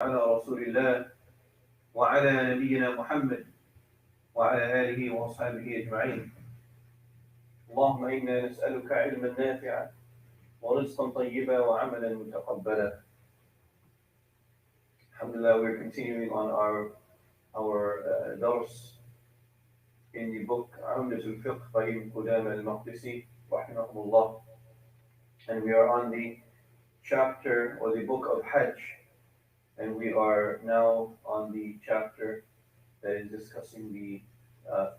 على رسول الله وعلى نبينا محمد وعلى آله وأصحابه أجمعين. اللهم إنا نسألك علما نافعا ورزقا طيبا وعملا متقبلا. Alhamdulillah, we're continuing on our dars in the book Umdatu al-Fiqh by Ibn Qudama al-Maqdisi rahimahullah, and we are on the chapter or the book of Hajj, and we are now on the chapter that is discussing the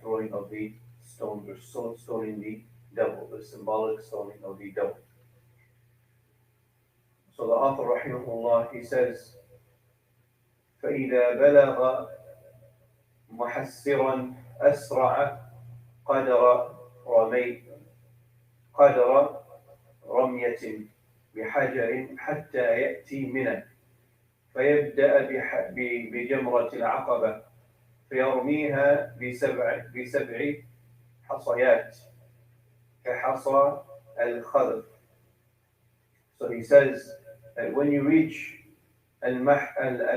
throwing of the stone, or stoning the devil, the symbolic stoning of the devil. So the author rahimahullah, he says, فإذا بلغ محسرا أسرع قدر رمي قدر رمية بحجر حتى يأتي منى فيبدأ بجمرة العقبة فيرميها بسبع حصيات كحصى الخذف. So he says that when you reach al-Muhassir,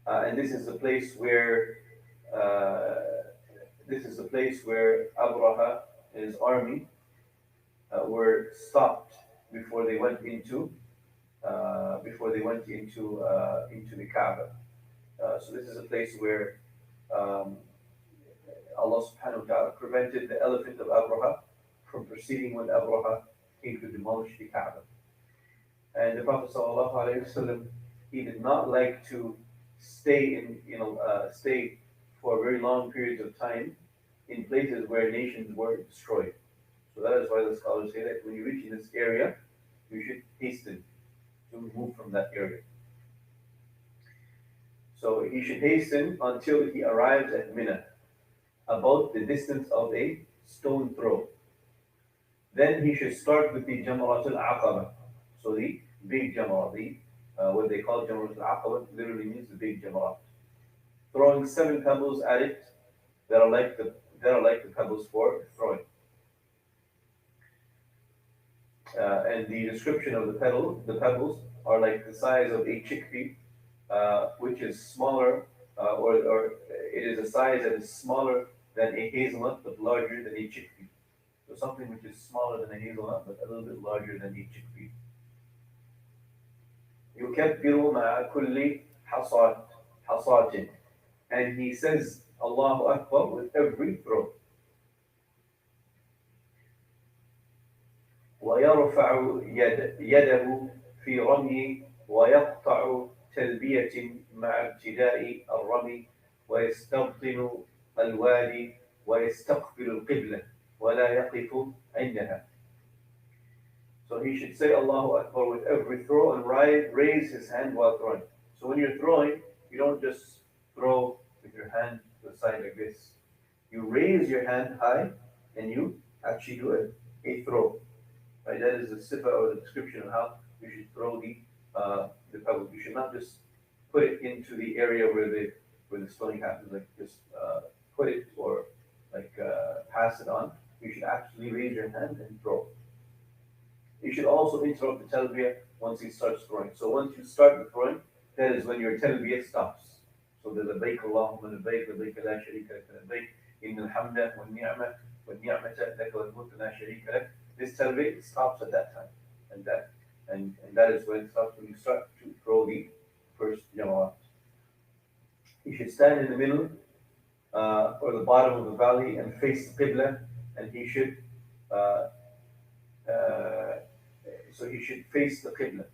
and this is the place where Abraha and his army were stopped before they went into the Kaaba. So this is a place where Allah subhanahu wa ta'ala prevented the elephant of Abraha from proceeding when Abraha came to demolish the Kaaba. And the Prophet sallallahu alaihi wasallam, he did not like to stay for very long periods of time in places where nations were destroyed. So that is why the scholars say that when you reach this area, you should hasten to move from that area. So he should hasten until he arrives at Mina, about the distance of a stone throw. Then he should start with the Jamarat al-Aqaba. So the big Jamarat, what they call Jamarat al-Aqaba literally means the big Jamarat. Throwing 7 pebbles at it that are like the pebbles for throwing. And the description of the pebbles are like the size of a chickpea, which is smaller, or it is a size that is smaller than a hazelnut but larger than a chickpea. So something which is smaller than a hazelnut but a little bit larger than a chickpea. يكبر مع كل حصاة, and he says Allahu Akbar with every throw. ويرفع يده في رمي ويقطع تلبية مع ابتداء الرمي ويستبطن الوادي ويستقبل القبلة ولا يقف عندها. So he should say Allahu Akbar with every throw and raise his hand while throwing. So when you're throwing, you don't just throw with your hand to the side like this. You raise your hand high and you actually do a throw. Right? That is the sifa or the description of how you should throw the pebble. You should not just put it into the area where the stoning happens, like just put it or pass it on. You should actually raise your hand and throw. You should also interrupt the talbiyah once he starts throwing. So once you start the throwing, that is when your talbiyah stops. So the labbaik Allahumma labbaik, labbaik la sharika lak, labbaik, innal hamda wal ni'mata lak wal mulku la sharika lak. This talbiyah stops at that time. And that is when it stops when you start to throw the first jamarat. You should stand in the middle or the bottom of the valley and face the qibla, and he should he should face the qibla,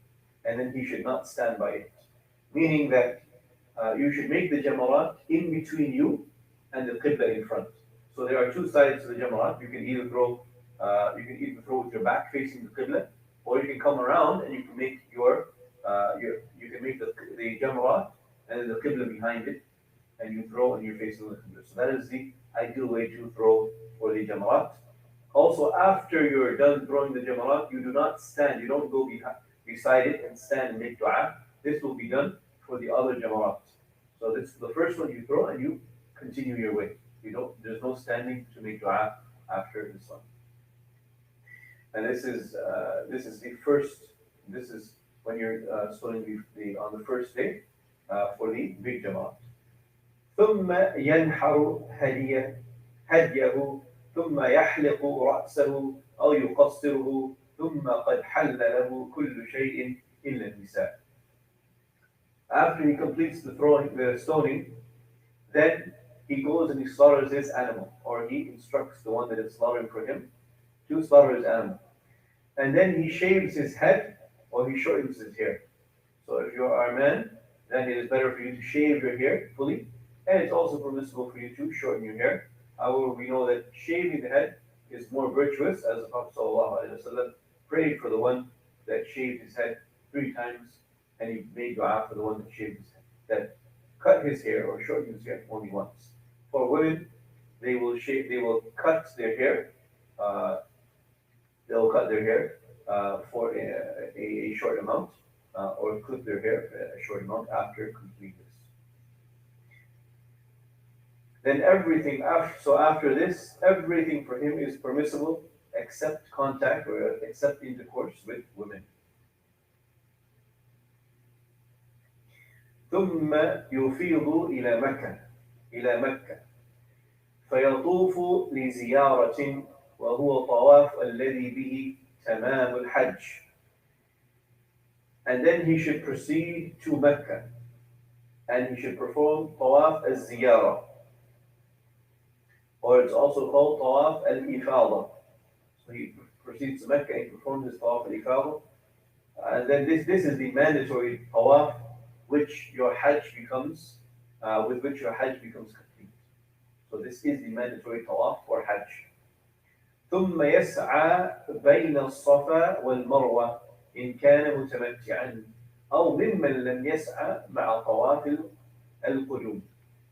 and then he should not stand by it. Meaning that you should make the jamarat in between you and the qibla in front. So there are 2 sides to the jamarat. You can either throw with your back facing the qibla, or you can come around and you can make the jamarat and then the qibla behind it, and you throw and you're facing the qibla. So that is the ideal way to throw for the jamarat. Also, after you're done throwing the jamarat, you do not stand. You don't go beside it and stand and make dua. This will be done for the other jamarat. So this is the first one you throw and you continue your way. There's no standing to make dua after this one. And this is the first This is when you're stoning on the first day for the big Jamal. ثم ينحر هديه ثم يحلق رأسه أو يقصره ثم قد حل له كل شيء إلا النساء. After he completes the stoning, then he goes and he slaughters his animal, or he instructs the one that is slaughtering for him to slaughter his animal. And then he shaves his head or he shortens his hair. So if you are a man, then it is better for you to shave your hair fully, and it's also permissible for you to shorten your hair. However, we know that shaving the head is more virtuous, as the Prophet ﷺ prayed for the one that shaved his head 3 times, and he made dua for the one that shaved his head, that cut his hair or shorten his hair only once. For women, they will cut their hair, uh, they'll cut their hair for a short amount, or clip their hair a short amount after completeness. Then everything after, so after this, everything for him is permissible except contact or except intercourse with women. ثم يفيض إلى مكة فيطوف لزيارة وهو طواف الذي به تمام الحج. And then he should proceed to Mecca and he should perform tawaf al-ziyarah, or it's also called tawaf al-ifada. So he proceeds to Mecca and performs his tawaf al-ifada, and then this is the mandatory tawaf which your hajj becomes with which your hajj becomes complete. So this is the mandatory tawaf for hajj. ثم يسعى بين الصفا والمروة إن كان متمتعا أو ممن لم يسعى مع طواف القدوم.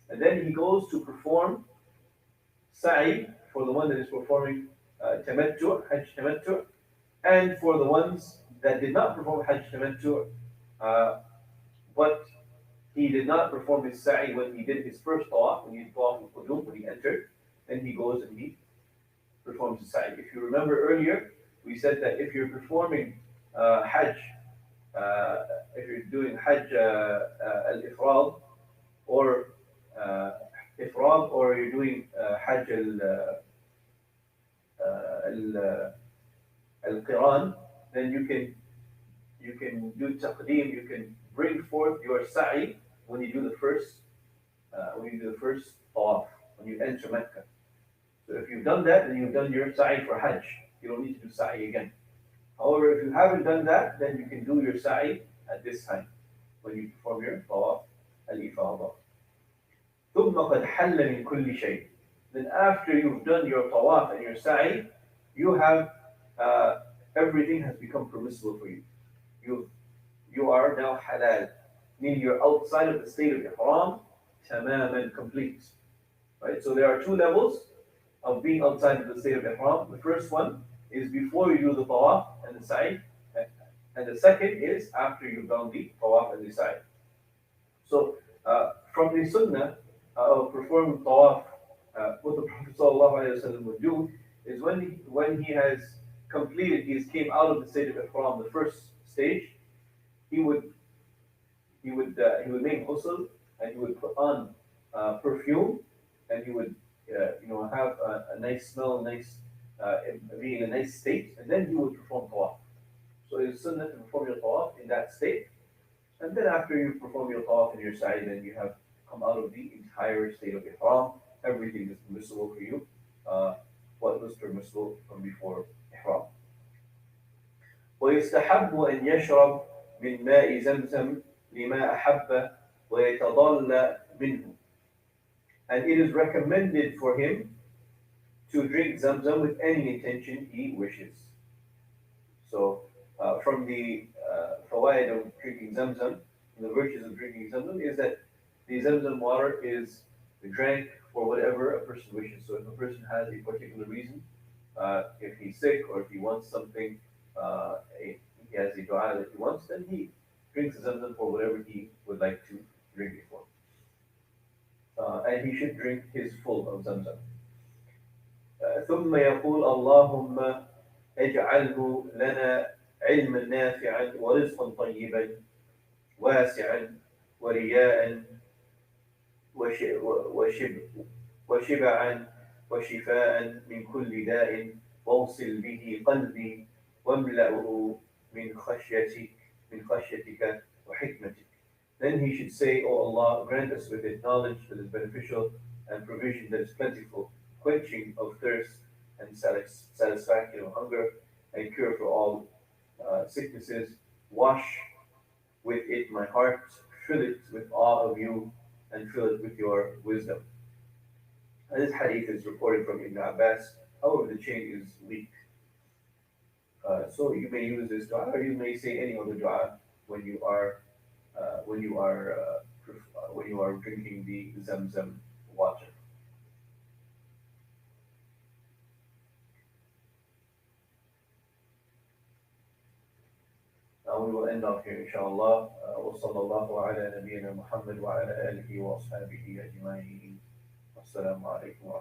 And then he goes to perform sa'i for the one that is performing tamattu', hajj tamattu', and for the ones that did not perform hajj tamattu', but he did not perform his sa'i when he did his first tawaf, when he did tawaf al-qudum, when he entered, then he goes and he performs the sa'i. If you remember earlier, we said that if you're performing hajj, if you're doing hajj al-ifrad, or ifrad, or you're doing hajj al-qiran, then you can do taqdeem, you can bring forth your sa'i when you do the first tawaf, when you enter Mecca. So if you've done that, then you've done your sa'i for hajj. You don't need to do sa'i again. However, if you haven't done that, then you can do your sa'i at this time when you perform your tawaf al-ifada. ثم قد حل من كل شيء. Then after you've done your tawaf and your sa'i, you have everything has become permissible for you. You are now halal, meaning you're outside of the state of ihram, tamam and complete. Right? So there are 2 levels of being outside of the state of ihram. The first one is before you do the tawaf and the sa'i, and the second is after you've done the tawaf and the sa'i. So from the sunnah of performing tawaf, what the Prophet ﷺ would do is when he has completed, he came out of the state of ihram, the first stage, he would make ghusl, and he would put on perfume, and he would have a nice smell, be in a nice state, and then he would perform tawaf. So it is sunnah to perform your tawaf in that state, and then after you perform your tawaf and your sa'i, then you have come out of the entire state of ihram. Everything is permissible for you. What was permissible from before ihram. ويستحب أن يشرب من ماء زمزم لما أحب ويتضل منه. And it is recommended for him to drink Zamzam with any intention he wishes. So, from the fawaid of drinking Zamzam, the virtues of drinking Zamzam is that the Zamzam water is drank for whatever a person wishes. So, if a person has a particular reason, if he's sick or if he wants something, he has a dua that he wants, then he drinks Zamzam for whatever he would like to drink it for. And he should drink his full of Zamzam. ثم يقول اللهم اجعله لنا علما نافعا ورزقا طيبا واسعا ورياء وشب وشبعا وشفاء من كل داء واوصل به قلبي واملأه من خشيتك وحكمتك. Then he should say, O Allah, grant us with it knowledge that is beneficial and provision that is plentiful, quenching of thirst and satisfaction of hunger, and cure for all sicknesses. Wash with it my heart, fill it with awe of you, and fill it with your wisdom. And this hadith is reported from Ibn Abbas. However, the chain is weak. So you may use this dua, or you may say any other dua when you are uh, when you are uh, when you are drinking the Zamzam water. Now we will end off here, inshallah. وصلى الله على نبينا محمد وعلى آله وأصحابه أجمعين. والسلام عليكم ورحمة الله.